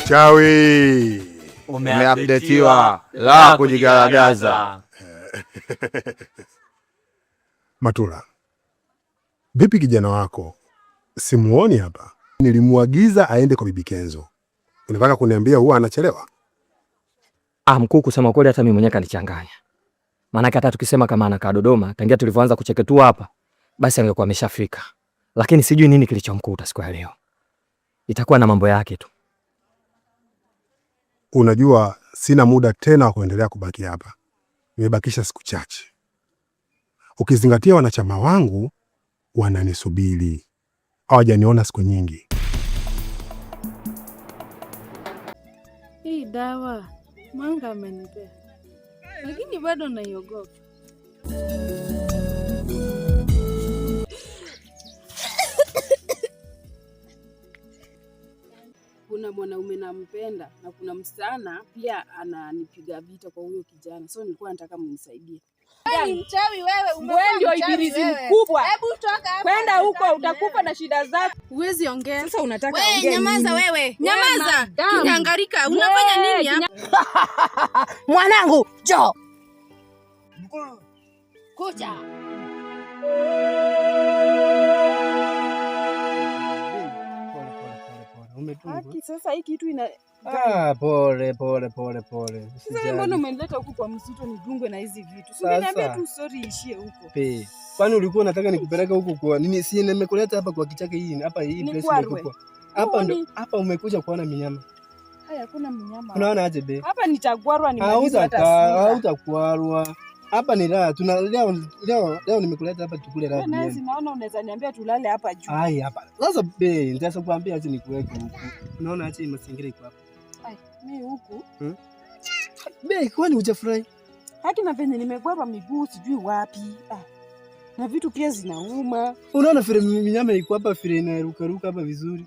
Mchawi umeupdateiwa la kujigaragaza. Matula, vipi kijana wako? Simuoni hapa. Nilimuagiza aende kwa Bibi Kenzo. Unataka kuniambia huwa anachelewa? Mkuu, kusema kweli hata mimi mwenyewe kanichanganya. Maana hata tukisema kama anakaa Dodoma, tangia tulivyoanza kucheketua hapa, basi angekuwa ameshafika. Lakini sijui nini kilichomkuta siku ya leo. Itakuwa na mambo yake tu. Unajua sina muda tena wa kuendelea kubaki hapa. Nimebakisha siku chache. Ukizingatia wanachama wangu wananisubiri. Hawajaniona siku nyingi. Hii dawa Mwanga amenipea, lakini bado naiogopa. Kuna mwanaume nampenda na kuna msichana pia ananipiga vita kwa huyo kijana. So nilikuwa nataka mnisaidie. Ni mchawi wewe, wewe ndio ibilisi mkubwa. Hebu toka hapa. Kwenda huko utakufa na shida zako. Huwezi ongea. Sasa unataka ongea. Wewe nyamaza wewe. Nyamaza. Kinyangarika. Unafanya nini hapa? Mwanangu, njoo. Kuja. Haki sasa hii kitu ina pole. Sasa mbona umenileta huku kwa msito nidungwe na hizi vitu? Sasa niambia tu sorry ishie huko. Kwani ulikuwa unataka nikupeleka huko kwa nini? Si nimekuleta hapa kwa kichaka hii, hapa hii place nimekupa. Hapa ndo hapa umekuja kuona minyama. Haya kuna minyama. Unaona aje be? Hapa nitagwarwa ni malizo hata sina. Hautagwarwa. Hapa ni raha. Tuna leo nimekuleta hapa tukule raha. Wewe naona unaweza niambia tulale hapa juu. Ai hapa. Sasa be, nitaweza kuambia aje nikuweke huku. Unaona aje mazingira iko hapa. Ai, mimi huku. Be, kwani hujafurahi? Haki na venye nimegwarwa miguu sijui wapi. Na vitu pia zinauma. Unaona vile minyama iko hapa vile inaruka hapa vizuri.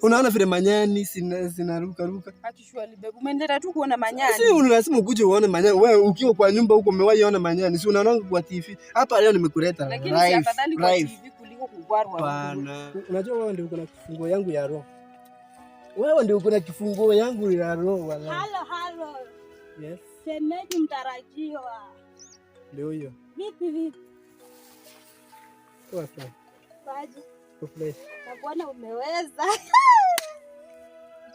Unaona vile manyani zinaruka. Ati shwali babu, umeenda tu kuona manyani. Si lazima ukuje uone manyani. Wewe ukiwa kwa nyumba huko umewahi ona manyani. Si unaona kwa TV. Hapa leo nimekuleta live. Lakini si afadhali kwa TV kuliko kugwarwa. Bana. Unajua wewe ndio uko na kifungo yangu ya roho. Wewe ndio uko na kifungo yangu ya roho wala. Halo. Yes. Shemeji mtarajiwa. Ndio hiyo. Vipi? Kwa sawa. Baje. Kufresh. Na bwana umeweza.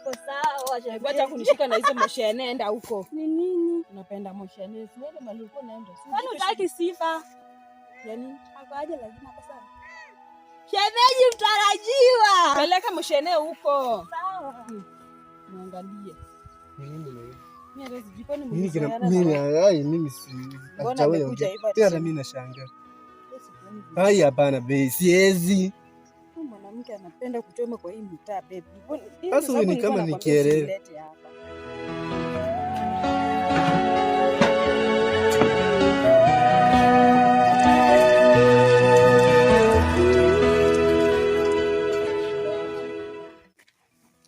Uko sawa, shemeji. Wacha kunishika na hizo moshene, enda huko. Ni nini? Unapenda moshene. Wewe mali ulikuwa naenda. Kwani unataka sifa? Yaani akwaje lakini hapo sawa. Shemeji mtarajiwa. Peleka moshene huko. Sawa. Muangalie. Mimi si tena mimi nashangaa. Hai hapana bei, siwezi. Mwanamke anapenda kuchoma kwa hii mtaa baby. Sasa wewe ni kama ni kielele.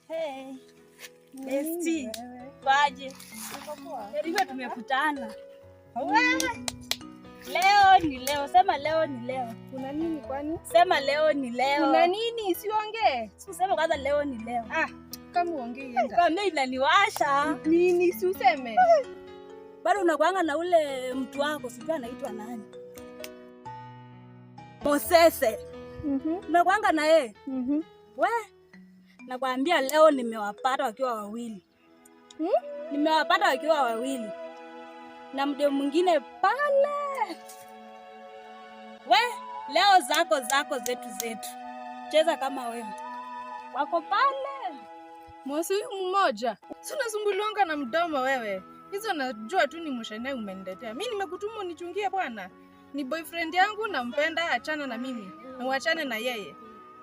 Hey. Besti. Baje. Ndio tumekutana. Leo ni leo, sema leo ni leo. Kuna nini kwani? Sema leo ni leo. Kuna nini? Siongee. Useme kwanza leo ni leo. Kama uongee enda. Kama inaniwasha. Nini si useme? Bado unakuanga na ule mtu wako, sijui anaitwa nani? Mosese. Unakuanga na yeye? We. Nakwambia leo nimewapata wakiwa wawili. Nimewapata wakiwa wawili. Na mde mwingine pale. We, leo zako zetu. Cheza kama wewe. Wako pale. Mwasi mmoja. Si unasumbuliwanga na mdomo wewe. Hizo najua tu ni moshene umeniletea. Mimi nimekutuma unichungie bwana. Ni boyfriend yangu nampenda, achana na mimi. Na uachane na yeye.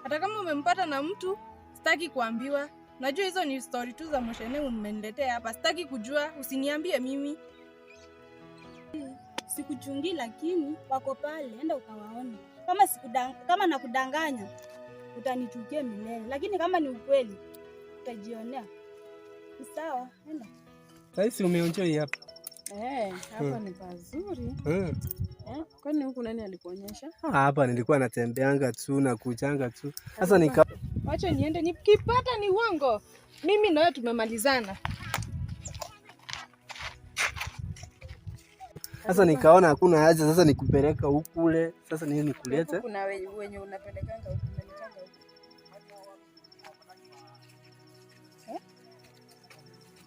Hata kama umempata na mtu, sitaki kuambiwa. Najua hizo ni story tu za moshene umeniletea hapa. Sitaki kujua, usiniambie mimi. Sikuchungi lakini wako pale, enda ukawaone. Kama nakudanganya utanichukia milele, lakini kama ni ukweli utajionea. Sawa, enda. Sasa umeonjoy hapa. Hapa ni pazuri. Kwani huku nani alikuonyesha? Hapa nilikuwa natembeanga tu na kuchanga tu. Sasa Wacha niende, nikipata ni uongo. Mimi na wewe tumemalizana. Sasa nikaona hakuna haja sasa nikupeleka ukule. Sasa nini nikulete? Kuna wenye unapelekanga huko.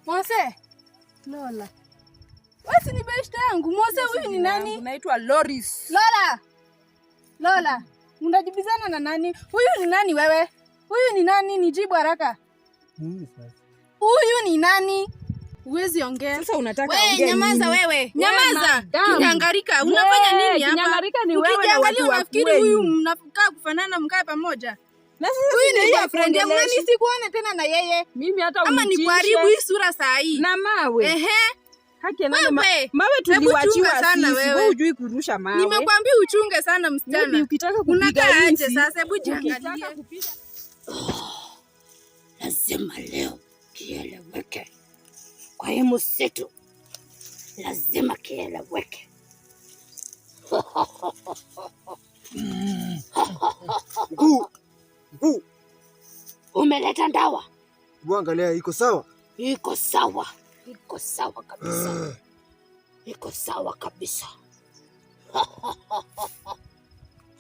Mose. Lola. Wewe ni best yangu. Mose huyu ni nani? Unaitwa Loris. Lola. Unajibizana na nani? Huyu ni nani wewe? Huyu ni nani? Nijibu haraka. Huyu ni nani? Uwezi ongea. Sasa unataka ongea nini? Nyamaza wewe. Nyamaza. Kinyangarika. Unafanya nini hapa? Kinyangarika ni wewe na watu wa unafikiri huyu mnakaa kufanana mkae pamoja? Na sasa huyu ni friend yangu. Mimi sikuone tena na yeye. Mimi hata ama ni kuharibu hii sura saa hii. Na mawe. Ehe. Haki nani mawe tuliwachiwa sana wewe. Wewe hujui kurusha mawe. Nimekwambia uchunge sana msichana. Mimi ukitaka kupiga aje sasa, hebu jiangalie. Lazima leo kieleweke. Kwa hii msitu lazima kieleweke. Mkuu. Umeleta ndawa? Angalia iko sawa? Iko sawa. Iko sawa kabisa. Iko sawa kabisa.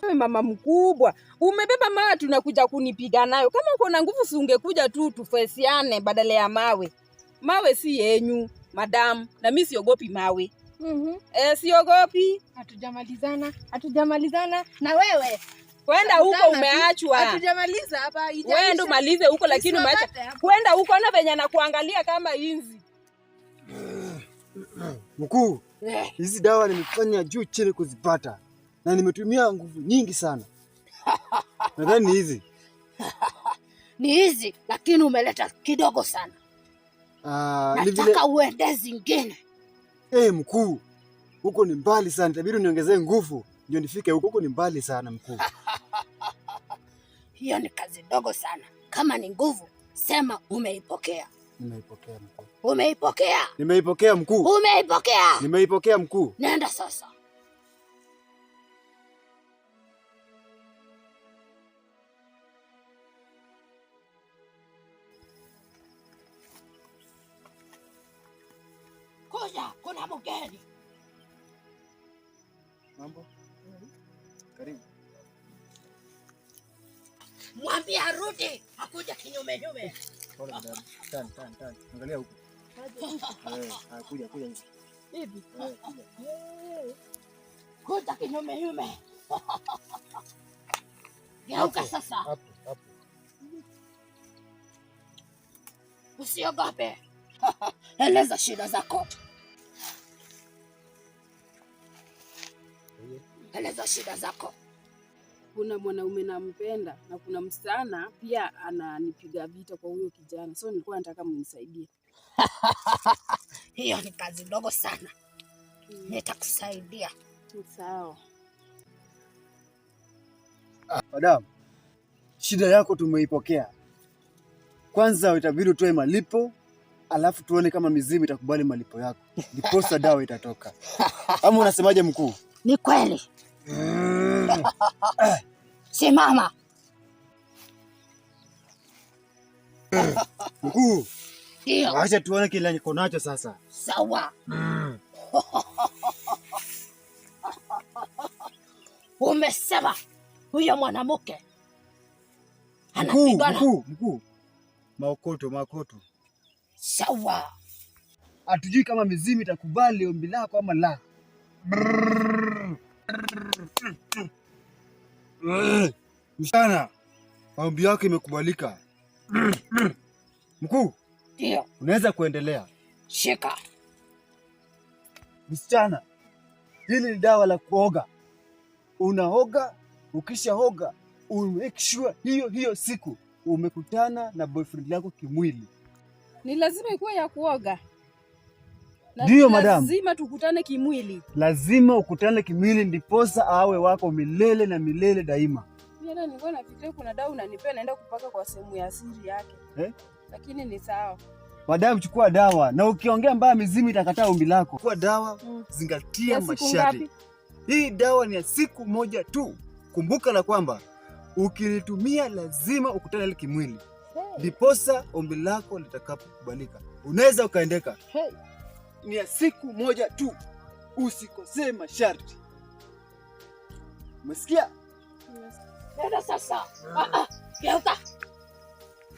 Wewe mama mkubwa, umebeba mawe tunakuja kunipiga nayo. Kama uko na nguvu si ungekuja tu tufesiane badala ya mawe. Mawe si yenyu, madam, na mimi siogopi mawe. Siogopi. Hatujamalizana na wewe. Kwenda huko umeachwa. Hatujamaliza hapa. Wewe ndo malize huko lakini umeacha. Kwenda huko na venye nakuangalia kama inzi. Mkuu, hizi dawa nimefanya juu chini kuzipata. Na nimetumia nguvu nyingi sana. Nadhani ni hizi. Ni hizi lakini umeleta kidogo sana. Nataka uende zingine. Mkuu, huko ni mbali sana. Itabidi niongezee nguvu ndio nifike huko. Huko ni mbali sana mkuu. Hiyo ni kazi ndogo sana. Kama ni nguvu, sema umeipokea. Nimeipokea mkuu. Umeipokea? Nimeipokea mkuu. Umeipokea? Nimeipokea mkuu. Nenda sasa. Kuja, kuna mgeni. Mambo? Karibu. Mwambie arudi, hakuja kinyume nyume. Tani. Angalia huko. Kuja hivi. Hivi. Kuja kinyume nyume. Geuka sasa. Hapo. Usiogope. Eleza shida zako. Eleza shida zako. Kuna mwanaume nampenda na kuna msichana pia ananipiga vita kwa huyo kijana. So nilikuwa nataka mnisaidie. Hiyo ni kazi ndogo sana. Nitakusaidia. Sawa. Madam, shida yako tumeipokea. Kwanza itabidi utoe malipo, alafu tuone kama mizimu itakubali malipo yako. Ndiposa dawa itatoka. Ama unasemaje mkuu? Ni kweli. Simama. Mkuu. Ndio. Acha tuone kile niko nacho sasa. Sawa. Umesema huyo mwanamke anapigana. Mkuu. Maokoto. Sawa. Hatujui kama mizimu itakubali ombi lako ama la. Msichana, ombi yako imekubalika. Mkuu. Ndio. Unaweza kuendelea. Shika. Msichana, hili ni dawa la kuoga. Unaoga, ukishaoga, make sure hiyo siku umekutana na boyfriend yako kimwili. Ni lazima ikuwe ya kuoga? Ndio madam. Lazima tukutane kimwili? Lazima ukutane kimwili ndiposa awe wako milele na milele daima. Mimi nilikuwa nafikiria kuna dawa unanipea naenda kupaka kwa sehemu ya siri yake. Lakini ni sawa. Madam, chukua dawa na ukiongea mbaya mizimu itakataa ombi lako. Chukua dawa, zingatia masharti. Hii dawa ni ya siku moja tu. Kumbuka na kwamba Ukinitumia lazima ukutane ile kimwili. Ndiposa ombi lako litakapokubalika. Unaweza ukaendeka. Ni ya siku moja tu. Usikosee masharti. Umesikia? Nenda sasa. Geuka.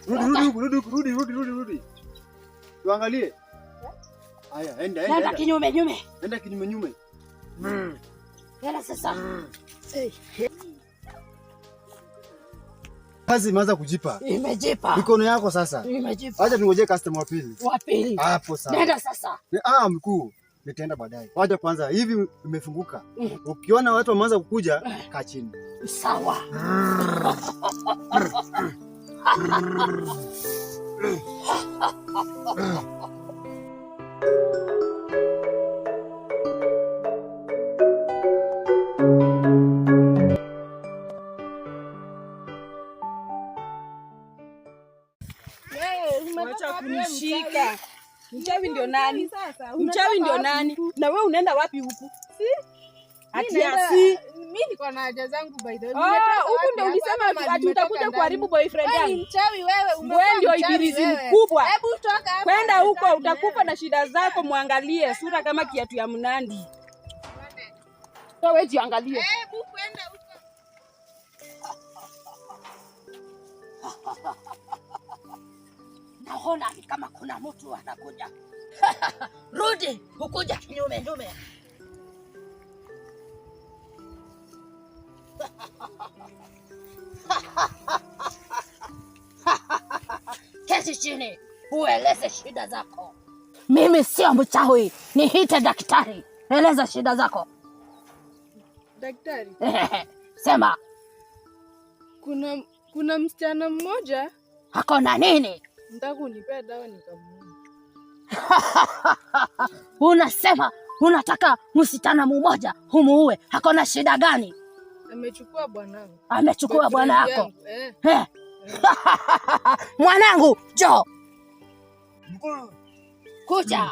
Rudi. Tuangalie. Haya, enda. Nenda kinyume. Enda kinyume. Nenda sasa. Kazi imeanza kujipa. Imejipa. Mikono yako sasa. Imejipa. Acha tungoje customer wa pili. Wa pili. Hapo sawa. Nenda sasa. Mkuu, nitaenda baadaye. Wacha kwanza hivi imefunguka. Ukiona watu wameanza kukuja, kaa chini. Sawa. Wacha kunishika. Mchawi ndio nani? Mchawi ndio nani? Na wewe unaenda wapi huku? Mimi niko na haja zangu by the way. Huku ndio ulisema ati utakuja kuharibu boyfriend yangu. Wewe mchawi wewe, wewe ndio ibilisi mkubwa. Hebu toka hapa. Kwenda huko utakufa na shida zako, muangalie sura kama kiatu ya mnandi. Wewe jiangalie. Hebu kwenda huko. Naona ni kama kuna mtu anakuja. Rudi, hukuja kinyume. Keti chini, ueleze shida zako. Mimi sio mchawi, niite daktari. Eleza shida zako. Daktari. Sema. Kuna msichana mmoja. Hako na nini? Nataka kunipea dawa nikamuue. Unasema unataka msichana mmoja humuue. Hako na shida gani? Amechukua bwanangu. Amechukua bwana yako? Mwanangu, njoo. Kuja.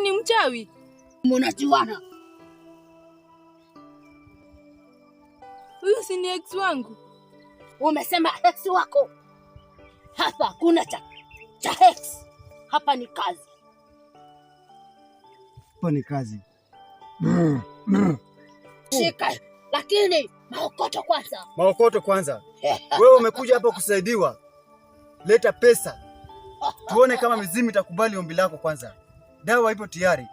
Ni mchawi? Mnajuana? Huyu si ni ex wangu. Umesema ex wako? Hapa kuna cha ex. Hapa ni kazi. Hapa ni kazi. Shika, lakini maokoto kwanza. Wewe umekuja hapa kusaidiwa. Leta pesa. Tuone kama mizimu itakubali ombi lako kwanza. Dawa ipo tayari.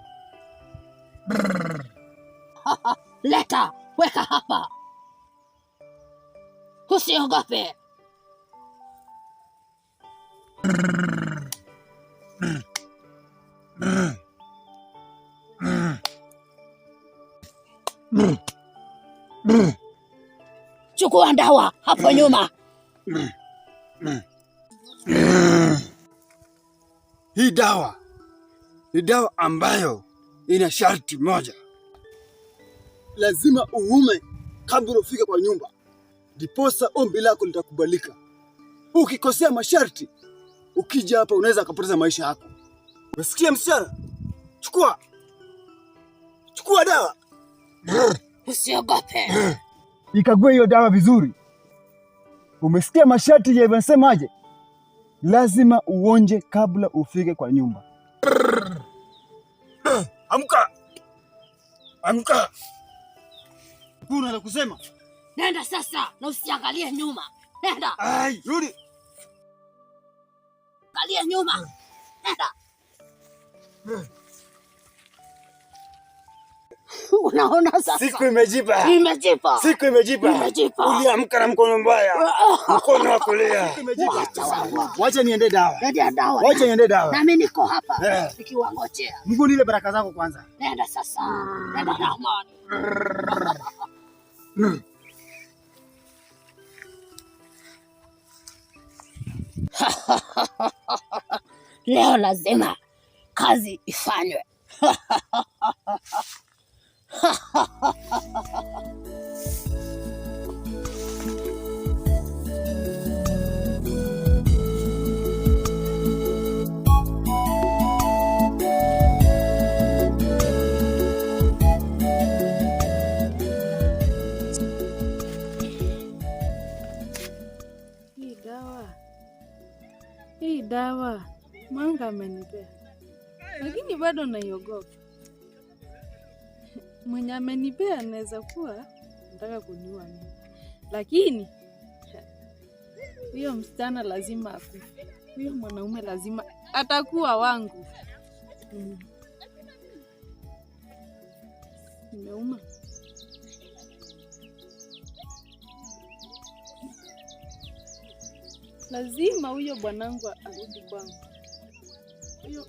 Leta, weka hapa. Usiogope. Chukua dawa hapo nyuma. Hii dawa ni dawa ambayo ina sharti moja. Lazima uume kabla ufike kwa nyumba. Ndiposa ombi lako litakubalika. Ukikosea masharti, ukija hapa unaweza kupoteza maisha yako. Umesikia msichana? Chukua dawa. Usiogope. Ikague hiyo dawa vizuri. Umesikia masharti yanasemaje? Lazima uonje kabla ufike kwa nyumba. Amka. Kuna la kusema? Nenda sasa na usiangalie nyuma. Nenda. Rudi. Angalia nyuma. Nenda. Unaona sasa? Siku imejipa. Uliamka na mkono mbaya. Mkono wa kulia. Wacha niende dawa. Wacha niende dawa. Na mimi niko hapa nikiwangojea. Mungu nile baraka zako kwanza. Nenda sasa. Nenda na amani. Leo lazima kazi ifanywe. Hii dawa Mwanga amenipea, lakini bado naiogopa. Mwenye amenipea anaweza kuwa nataka kuniua mimi, lakini huyo msichana lazima akufe. Huyo mwanaume lazima atakuwa wangu. Nimeuma. Lazima huyo bwanangu arudi kwangu. Huyo